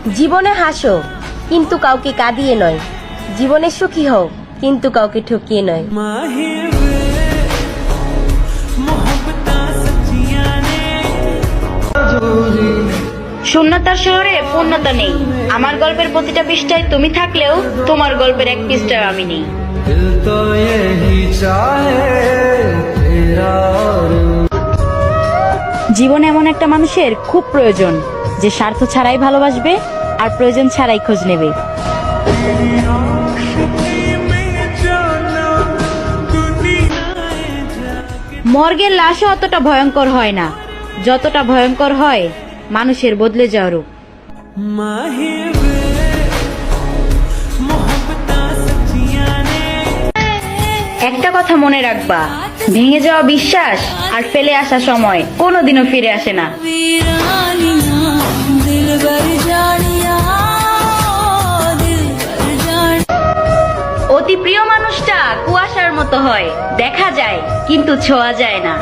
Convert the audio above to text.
জীবনে হাসো কিন্তু কাউকে কাঁদিয়ে নয়, জীবনে সুখী হও কিন্তু কাউকে ঠকিয়ে নয়। শূন্যতার শহরে পূর্ণতা নেই। আমার গল্পের প্রতিটা পৃষ্ঠায় তুমি থাকলেও তোমার গল্পের এক পৃষ্ঠায় আমি নেই। জীবনে এমন একটা মানুষের খুব প্রয়োজন যে স্বার্থ ছাড়াই ভালোবাসবে আর প্রয়োজন ছাড়াই খোঁজ নেবে। মর্গের লাশও অতটা ভয়ঙ্কর হয় না যতটা ভয়ঙ্কর হয় মানুষের বদলে যাওয়া রূপ। একটা কথা মনে রাখবা, ভেঙে যাওয়া বিশ্বাস আর ফেলে আসা সময় কোনোদিনও ফিরে আসে না। অতি প্রিয় মানুষটা কুয়াশার মতো হয়, দেখা যায় কিন্তু ছোঁয়া যায় না।